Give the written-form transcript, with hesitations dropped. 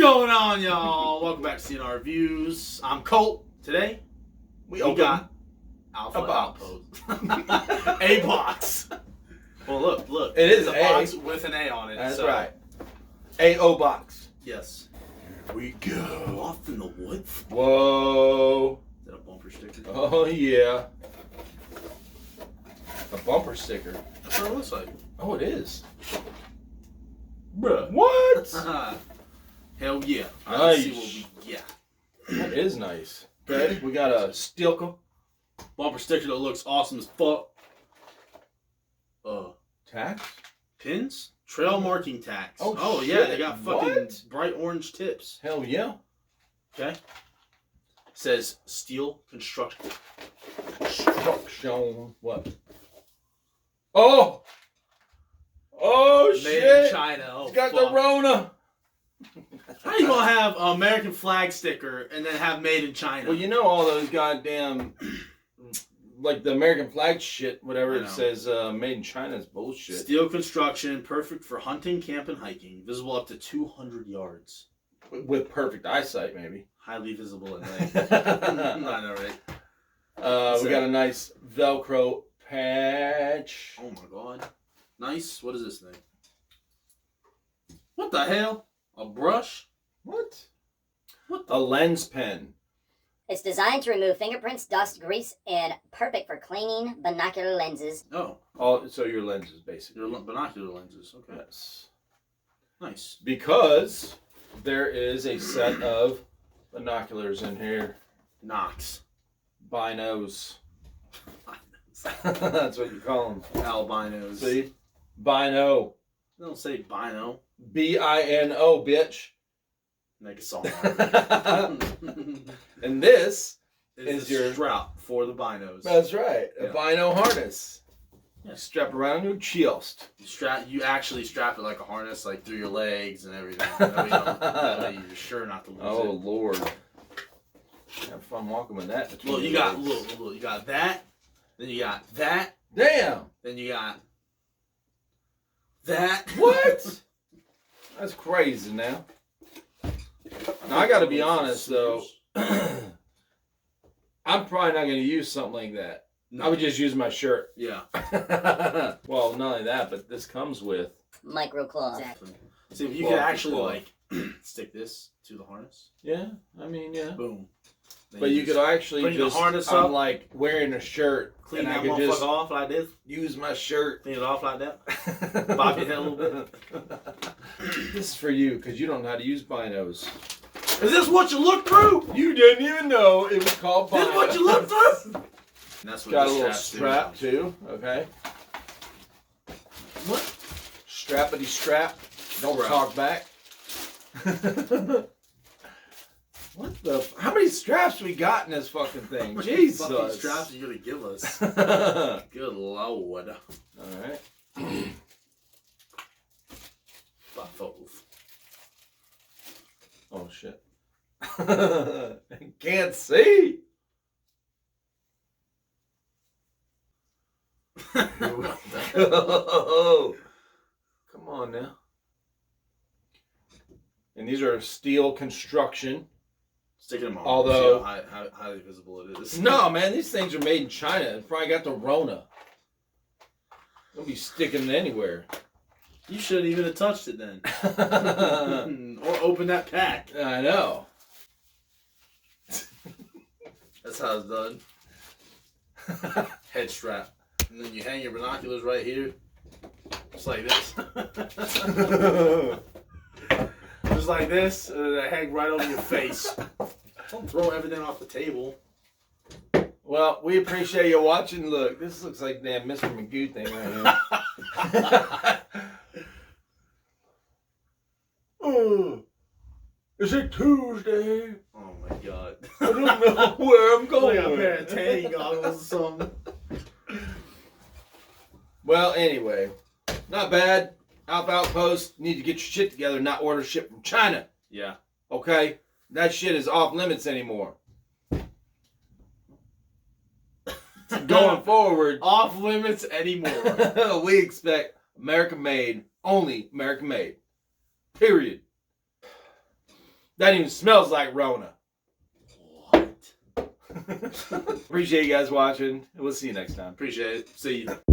going on, y'all? Welcome back to CNR Reviews. I'm Colt. Today, we got Alpha Outpost. A box. Well, look. It is a box with an A on it. That's right. AO box. Yes. Here we go. Off in the woods. Whoa. Is that a bumper sticker? Oh, yeah. A bumper sticker. That's what it looks like. Oh, it is. Bruh. What? Hell yeah. Nice. Let's see what we get. That is nice. Okay, we got a Stilka. Bumper sticker that looks awesome as fuck. Tax? Pins? Trail marking tags. Oh yeah, shit. they got fucking What? bright orange tips. Hell yeah. Okay. Says steel construction. Construction. What? Oh! Oh, Made shit. in China. Oh, It's got fuck. the Rona. How you gonna have an American flag sticker and then have made in China? Well, you know all those goddamn, like the American flag shit, whatever I it know. says, made in China is bullshit. Steel construction, perfect for hunting, camp, and hiking. Visible up to 200 yards. With perfect eyesight, maybe. Highly visible at night. I know, right? We got a nice Velcro patch. Oh my god. Nice. What is this thing? What the hell? A brush? What? What the? A lens pen. It's designed to remove fingerprints, dust, grease, and perfect for cleaning binocular lenses. Oh, So your lenses, basically. your binocular lenses. Okay. Yes. Nice. Because there is a set of binoculars in here. Knox. Binos. That's what you call them. Albinos. See? Bino. They don't say bino. B-I-N-O, bitch. Make a song. And this Is is the your strap for the binos. That's right. A Yeah. bino harness. Yeah. Strap around your chest. You actually strap it like a harness, like through your legs and everything. That way you're sure not to lose Oh it. Lord. Have fun walking with that. between Look, you your got legs. look, you got that, then you got that, Damn! then you got that. What? That's crazy now. Now I gotta be honest though. I'm probably not gonna use something like that. No. I would just use my shirt. Yeah. Well, not only that, but this comes with Microcloth. See, if you Well, could actually well. like stick this to the harness, yeah. I mean, yeah. boom. Then But you could just actually bring the just harness I'm up, like wearing a shirt clean and that I could motherfucker just off like this, use my shirt. clean it off like that. Bob your head a little bit. This is for you because you don't know how to use binos. Is this what you look through? You didn't even know it was called binos. This is what you look through? And that's what Got a this little strap's strap doing. too. Okay. What? Strappity strap. Don't Strap. talk back. What the? How many straps we got in this fucking thing? What fucking Jesus. straps are you gonna give us? All Good lord. right. Buffos. Oh shit. Can't see. Oh, come on now. And these are steel construction. Stick it in my arm. Although- See how highly visible it is. No, man, these things are made in China. It's probably got the Rona. They'll be sticking it anywhere. You shouldn't even have touched it then. Or opened that pack. I know. That's how it's done. Head strap. And then you hang your binoculars right here. Just like this. Just like this. And then they hang right over your face. Don't throw everything off the table. Well, we appreciate you watching. Look, this looks like damn Mr. Magoo thing right here. Oh, is it Tuesday? Oh my god. I don't know where I'm going. Like a pair of tanning goggles or something. Well, anyway, not bad. Alpha Outpost, need to get your shit together, not order shit from China. Yeah. Okay? That shit is off limits anymore. Going forward, Off limits anymore. we expect American made, only American made. Period. That even smells like Rona. What? Appreciate you guys watching. We'll see you next time. Appreciate it. See you.